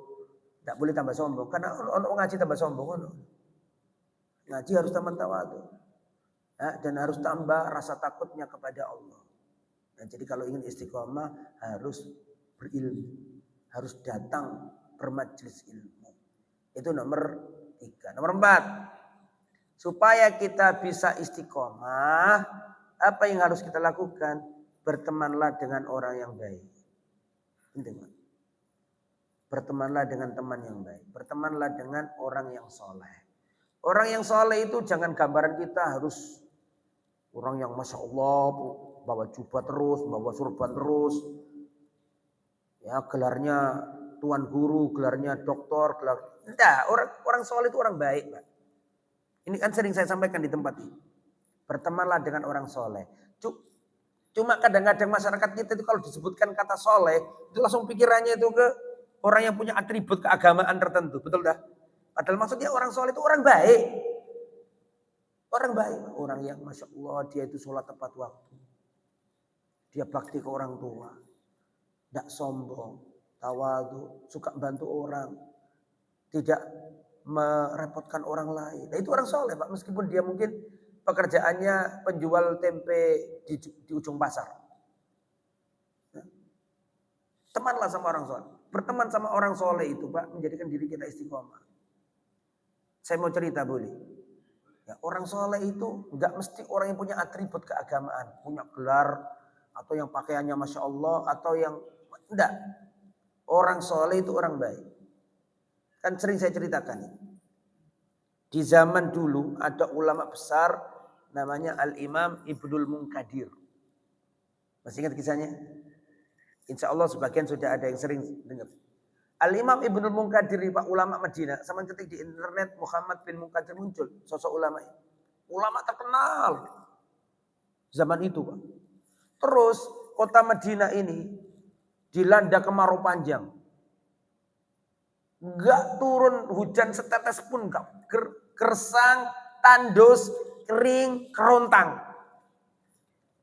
Tidak boleh tambah sombong. Karena orang ngaji tambah sombong. Ngaji harus tambah tawadu. Dan harus tambah rasa takutnya kepada Allah. Dan jadi kalau ingin istiqomah harus berilmu. Harus datang bermajelis ilmu. Itu nomor 3. Nomor 4. Supaya kita bisa istiqomah, apa yang harus kita lakukan? Bertemanlah dengan orang yang baik. Penting. Bertemanlah dengan teman yang baik. Bertemanlah dengan orang yang soleh. Orang yang soleh itu jangan gambaran kita harus orang yang Masya Allah bawa jubah terus, bawa surban terus. Ya, gelarnya tuan guru, gelarnya doktor, enggak, orang soleh itu orang baik, Pak. Ini kan sering saya sampaikan di tempat ini. Bertemanlah dengan orang soleh. Cuma kadang-kadang masyarakat kita itu kalau disebutkan kata soleh, itu langsung pikirannya itu ke orang yang punya atribut keagamaan tertentu. Betul dah? Padahal maksudnya orang soleh itu orang baik. Orang baik. Orang yang Masya Allah dia itu sholat tepat waktu. Dia bakti ke orang tua. Tidak sombong, tawadu, suka bantu orang. Tidak merepotkan orang lain. Nah itu orang soleh, Pak. Meskipun dia mungkin pekerjaannya penjual tempe di ujung pasar. Temanlah sama orang soleh. Berteman sama orang soleh itu, Pak, menjadikan diri kita istiqomah. Saya mau cerita boleh? Ya, orang soleh itu nggak mesti orang yang punya atribut keagamaan, punya gelar atau yang pakaiannya Masya Allah atau yang enggak. Orang soleh itu orang baik. Kan sering saya ceritakan. Di zaman dulu ada ulama besar namanya Al-Imam Ibnul Munkadir. Masih ingat kisahnya? Insya Allah sebagian sudah ada yang sering dengar. Al-Imam Ibnul Munkadir, Pak, ulama Madinah. Sama ketik di internet Muhammad bin Munkadir muncul. Sosok ulama ini. Ulama terkenal. Zaman itu, Pak. Terus kota Madinah ini dilanda kemarau panjang. Enggak turun hujan setetes pun enggak. Gersang, tandus, kering, kerontang.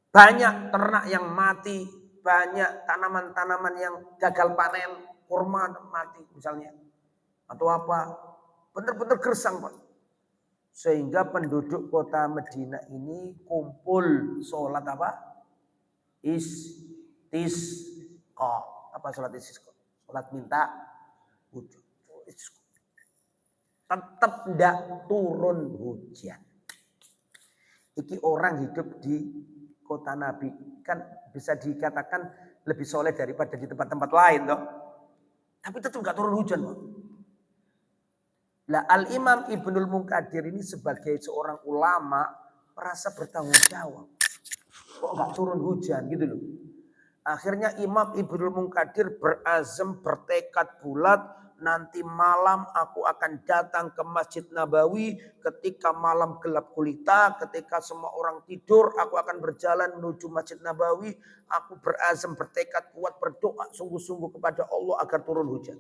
Banyak ternak yang mati, banyak tanaman-tanaman yang gagal panen, kurma mati misalnya. Atau apa. Benar-benar gersang, Pak. Sehingga penduduk kota Madinah ini kumpul sholat apa? Istisqa. Apa sholat istisqa? Sholat minta hujan. Tetap tidak turun hujan. Iki orang hidup di kota Nabi kan bisa dikatakan lebih soleh daripada di tempat-tempat lain toh. Tapi tetap nggak turun hujan, Pak. Lah Al-Imam Ibnul Munkadir ini sebagai seorang ulama merasa bertanggung jawab. Kok nggak turun hujan gitu loh. Akhirnya Imam Ibnul Munkadir berazam, bertekad bulat, nanti malam aku akan datang ke Masjid Nabawi. Ketika malam gelap gulita, ketika semua orang tidur, aku akan berjalan menuju Masjid Nabawi. Aku berazam, bertekad kuat, berdoa sungguh-sungguh kepada Allah agar turun hujan.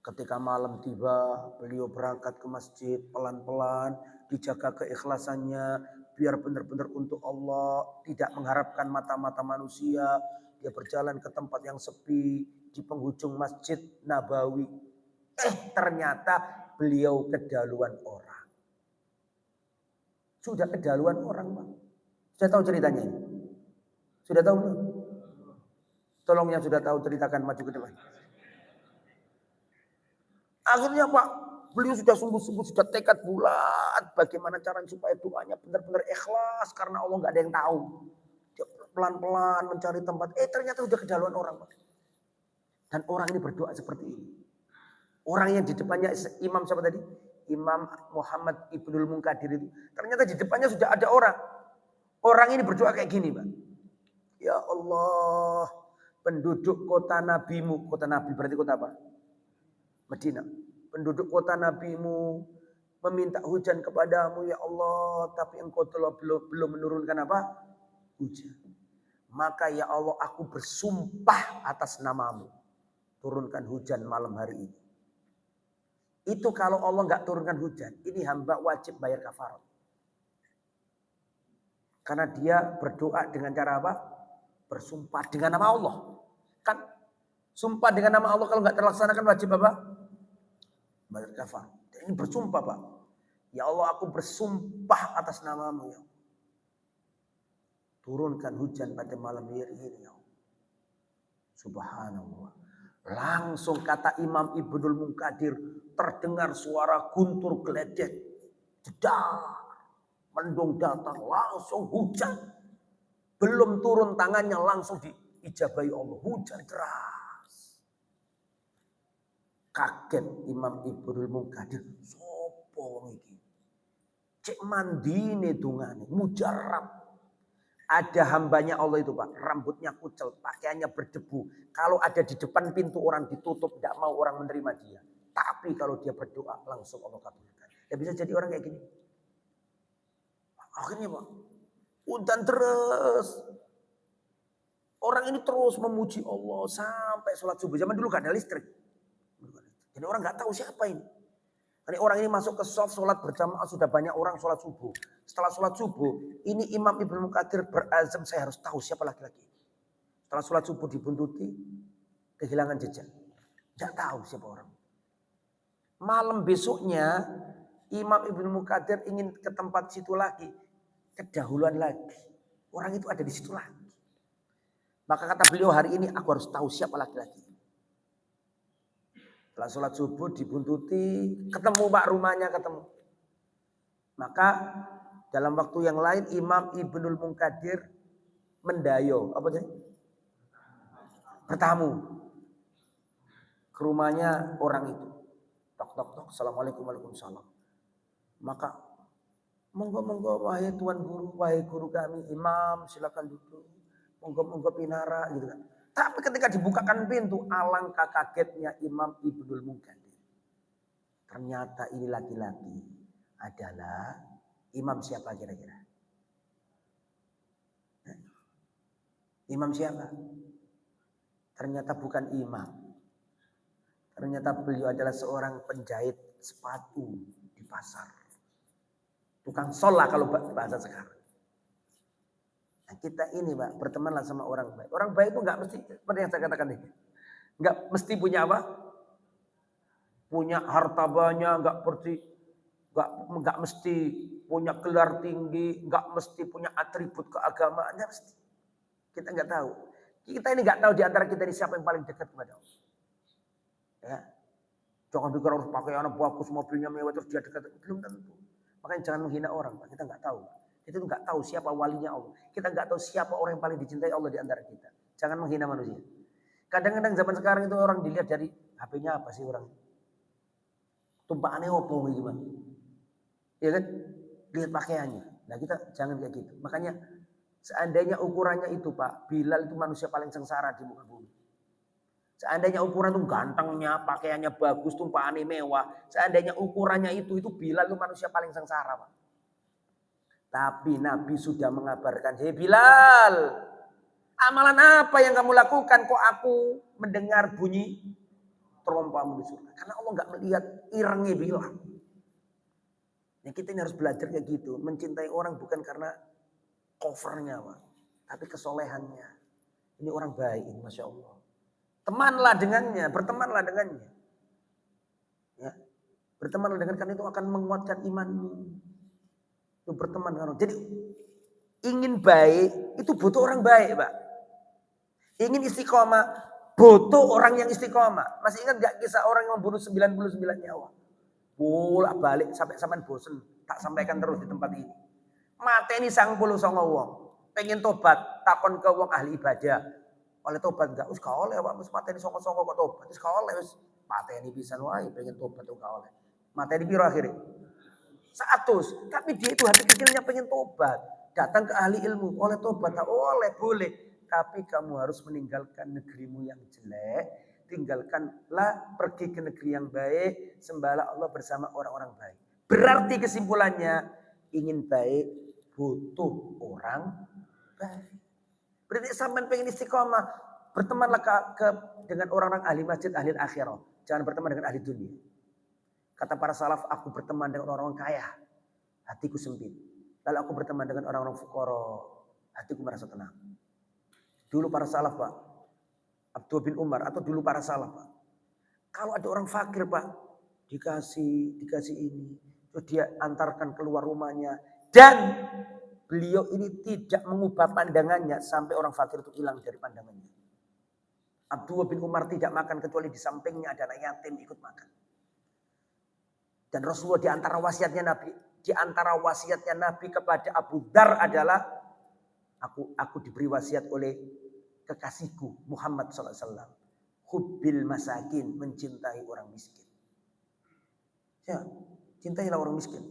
Ketika malam tiba, beliau berangkat ke masjid pelan-pelan, dijaga keikhlasannya, biar benar-benar untuk Allah, tidak mengharapkan mata-mata manusia. Dia berjalan ke tempat yang sepi, di penghujung Masjid Nabawi. Ternyata beliau kedaluan orang. Sudah kedaluan orang, Pak. Sudah tahu ceritanya ini? Sudah tahu? Tolong yang sudah tahu ceritakan maju ke depan. Akhirnya Pak, beliau sudah sungguh-sungguh, sudah tekad bulat. Bagaimana caranya supaya doanya benar-benar ikhlas. Karena Allah nggak ada yang tahu. Dia pelan-pelan mencari tempat. Ternyata sudah kedaluan orang, Pak. Dan orang ini berdoa seperti ini. Orang yang di depannya Imam siapa tadi? Imam Muhammad Ibnul Munkadir itu. Ternyata di depannya sudah ada orang. Orang ini berdoa kayak gini, Pak. Ya Allah, penduduk kota nabimu. Kota nabi berarti kota apa? Madinah. Penduduk kota nabimu meminta hujan kepadamu ya Allah. Tapi engkau telah belum menurunkan apa? Hujan. Maka ya Allah aku bersumpah atas namamu. Turunkan hujan malam hari ini. Itu kalau Allah nggak turunkan hujan. Ini hamba wajib bayar kafarat. Karena dia berdoa dengan cara apa? Bersumpah dengan nama Allah. Kan sumpah dengan nama Allah kalau nggak terlaksanakan wajib apa? Bayar kafarat. Ini bersumpah, Pak. Ya Allah aku bersumpah atas namamu ya. Turunkan hujan pada malam hari ini ya Allah. Subhanallah. Langsung kata Imam Ibnul Munkadir, terdengar suara guntur geledek. Jedar. Mendung datang, langsung hujan. Belum turun tangannya, langsung diijabahi Allah. Hujan deras. Kaget Imam Ibnul Munkadir. Sopo iki? Cek mandine dungane, mujarab. Ada hambanya Allah itu Pak, rambutnya kucel, pakaiannya berdebu. Kalau ada di depan pintu orang ditutup, tidak mau orang menerima dia. Tapi kalau dia berdoa, langsung Allah kabulkan. Ya bisa jadi orang kayak gini. Akhirnya Pak, hujan terus. Orang ini terus memuji Allah sampai sholat subuh. Zaman dulu gak ada listrik. Jadi orang gak tahu siapa ini. Jadi orang ini masuk ke sholat berjamaah, sudah banyak orang sholat subuh. Setelah sholat subuh, ini Imam Ibnul Munkadir berazam, saya harus tahu siapa laki-laki. Setelah sholat subuh dibuntuti, kehilangan jejak. Tidak tahu siapa orang. Malam besoknya, Imam Ibnul Munkadir ingin ke tempat situ lagi. Kedahuluan lagi. Orang itu ada di situ lagi. Maka kata beliau, hari ini aku harus tahu siapa laki-laki. Setelah sholat subuh dibuntuti, ketemu Pak rumahnya ketemu. Maka dalam waktu yang lain Imam Ibnul Munkadir mendayo, apa sih? Bertamu ke rumahnya orang itu. Tok tok tok, assalamualaikum waalaikumsalam. Maka monggo wahai tuan guru, wahai guru kami Imam, silakan duduk. Monggo pinara gitu kan. Tapi ketika dibukakan pintu, alangkah kagetnya Imam Ibnul Munkadir. Ternyata ini laki-laki adalah imam siapa kira-kira? Imam siapa? Ternyata bukan imam. Ternyata beliau adalah seorang penjahit sepatu di pasar. Tukang sholat kalau bahasa sekarang. Nah, kita ini Pak, bertemanlah sama orang baik. Orang baik itu nggak mesti, seperti yang saya katakan ini. Nggak mesti punya apa? Punya harta banyak, nggak mesti punya gelar tinggi, nggak mesti punya atribut keagamaan, nggak mesti. Kita nggak tahu. Kita ini nggak tahu di antara kita ini siapa yang paling dekat kepada Allah. Ya. Jangan pikir harus pakai anak bagus, mobilnya mewah terus dia dekat. Belum tentu. Makanya jangan menghina orang, Pak. Kita nggak tahu. Kita nggak tahu siapa walinya Allah. Kita nggak tahu siapa orang yang paling dicintai Allah di antara kita. Jangan menghina manusia. Kadang-kadang zaman sekarang itu orang dilihat dari HP-nya apa sih orang. Tumpahannya opo gimana. Ya kan? Lihat pakaiannya. Nah kita jangan kayak gitu. Makanya seandainya ukurannya itu Pak, Bilal itu manusia paling sengsara di muka bumi. Seandainya ukuran itu gantengnya, pakaiannya bagus, tumpahannya mewah. Seandainya ukurannya itu Bilal itu manusia paling sengsara Pak. Tapi Nabi sudah mengabarkan, hei Bilal, amalan apa yang kamu lakukan kok aku mendengar bunyi terompamu di surga. Karena Allah nggak melihat irengnya Bilal. Ya kita ini harus belajar kayak gitu. Mencintai orang bukan karena covernya Pak. Tapi kesolehannya. Ini orang baik, Masya Allah. Temanlah dengannya, bertemanlah dengannya. Ya. Bertemanlah dengan karena itu akan menguatkan imanmu. Itu berteman dengan orang. Jadi ingin baik itu butuh orang baik, Pak. Ingin istiqomah butuh orang yang istiqomah. Masih ingat gak kisah orang yang membunuh 99 nyawa? Bolak balik sampai bosen. Tak sampaikan terus di tempat ini. Mateni 99 wong. Pengen tobat, takon ke wong ahli ibadah. Oleh tobat enggak? Wis gak oleh, Pak. Wis mateni 99 kok tobat. Wis gak oleh, wis mateni pisan wae pengen tobat kok gak oleh. Mateni piro akhirnya? 100. Tapi dia itu hati kecilnya pengen tobat. Datang ke ahli ilmu, oleh tobat, tak oleh, boleh. Tapi kamu harus meninggalkan negerimu yang jelek. Tinggalkanlah, pergi ke negeri yang baik. Sembahlah Allah bersama orang-orang baik. Berarti kesimpulannya, ingin baik butuh orang baik. Berarti sampai pengen istiqomah. Bertemanlah dengan orang-orang ahli masjid, ahli akhirah. Jangan berteman dengan ahli dunia. Kata para salaf, aku berteman dengan orang-orang kaya. Hatiku sempit. Lalu aku berteman dengan orang-orang fukara. Hatiku merasa tenang. Dulu para salaf Pak. Abdul bin Umar atau dulu para salaf Pak. Kalau ada orang fakir Pak. Dikasih ini. Terus dia antarkan keluar rumahnya. Dan beliau ini tidak mengubah pandangannya. Sampai orang fakir itu hilang dari pandangannya. Abdul bin Umar tidak makan kecuali di sampingnya ada anak yatim ikut makan. Dan Rasulullah di antara wasiatnya Nabi kepada Abu Dzar adalah aku diberi wasiat oleh kekasihku Muhammad SAW. Hubbil masakin, mencintai orang miskin. Ya, cintailah orang miskin.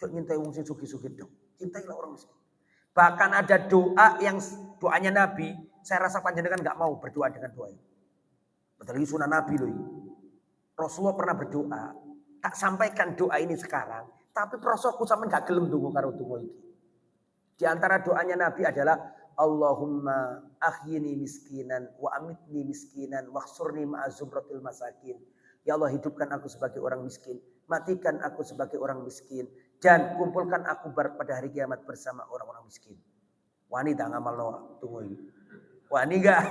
Jangan cintai orang sugih-sugih dong. Cintailah orang miskin. Bahkan ada doanya Nabi, saya rasa panjenengan nggak mau berdoa dengan doa ini. Betul lagi sunnah Nabi loh. Rasulullah pernah berdoa. Tak sampaikan doa ini sekarang, tapi prosoku sama gak gelem dungo karo dungo iki. Di antara doanya Nabi adalah Allahumma ahyini miskinan wa amitni miskinan wakhsurni ma'a zumratil masakin. Ya Allah, hidupkan aku sebagai orang miskin, matikan aku sebagai orang miskin, dan kumpulkan aku pada hari kiamat bersama orang-orang miskin. Wani tak ngamal dungo iki. Wani gak?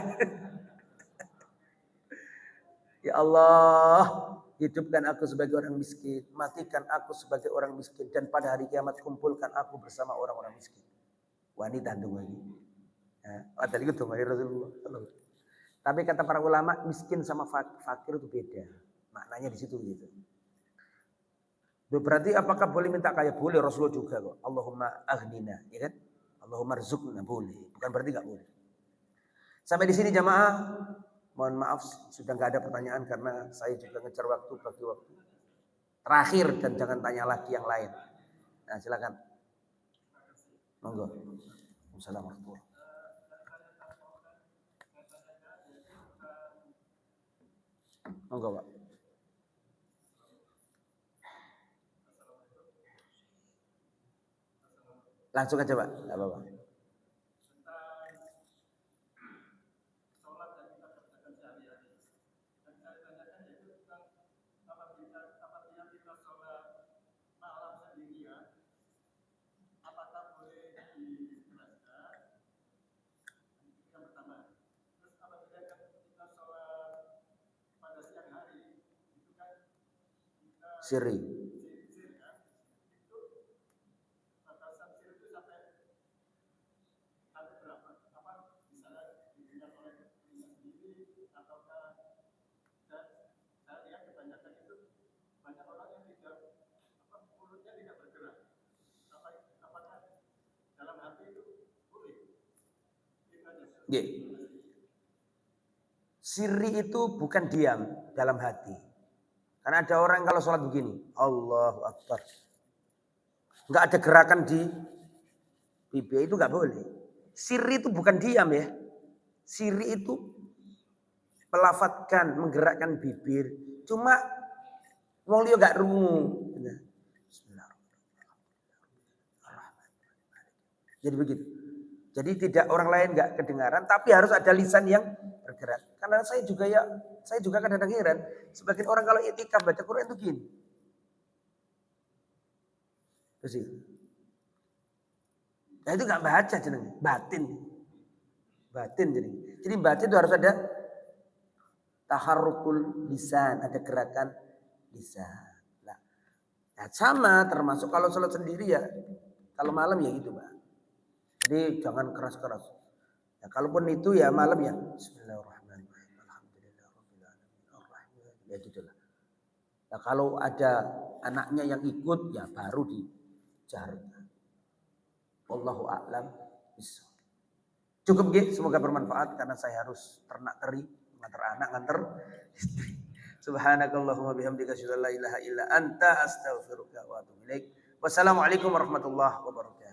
Ya Allah, hidupkan aku sebagai orang miskin, matikan aku sebagai orang miskin, dan pada hari kiamat kumpulkan aku bersama orang-orang miskin. Wanita tandung lagi. Tadi itu Rasulullah. Tapi kata para ulama, miskin sama fakir itu beda. Maknanya di situ gitu. Berarti apakah boleh minta kaya? Boleh, Rasulullah juga kok. Allahumma aghnina, ya kan? Allahumma rizukna, boleh. Bukan berarti enggak boleh. Sampai di sini jamaah. Mohon maaf sudah nggak ada pertanyaan karena saya juga ngejar waktu bagi waktu terakhir dan jangan tanya lagi yang lain. Nah silakan. Monggo. Assalamualaikum. Monggo Pak. Langsung aja Pak. Nggak apa-apa. Siri. Siri itu bukan diam dalam hati. Karena ada orang kalau sholat begini, Allahu Akbar. Nggak ada gerakan di bibir, itu nggak boleh. Siri itu bukan diam ya. Siri itu melafatkan, menggerakkan bibir. Cuma wong liya nggak rungu. Jadi begitu. Jadi tidak orang lain nggak kedengaran, tapi harus ada lisan yang bergerak. Karena saya juga kadang-kadang heran. Sebagian orang kalau itikaf baca Quran itu gini. Terus nah itu nggak baca jenenge, batin. Batin jadi batin itu harus ada taharrukul lisan, ada gerakan lisan. Nah sama termasuk kalau sholat sendiri ya, kalau malam ya gitu Pak. Jadi jangan keras-keras. Ya, kalaupun itu ya malam ya Bismillahirrahmanirrahim. Alhamdulillahirrahmanirrahim. Ya gitulah. Nah, kalau ada anaknya yang ikut ya baru dijaharkan. Wallahu a'lam bishawab. Cukup gitu, semoga bermanfaat karena saya harus ternak teri, nganter anak, nganter istri. Subhanakallahumma bihamdika asyhadu an la ilaha illa anta astaghfiruka wa atubu ilaik. Wassalamualaikum warahmatullahi wabarakatuh.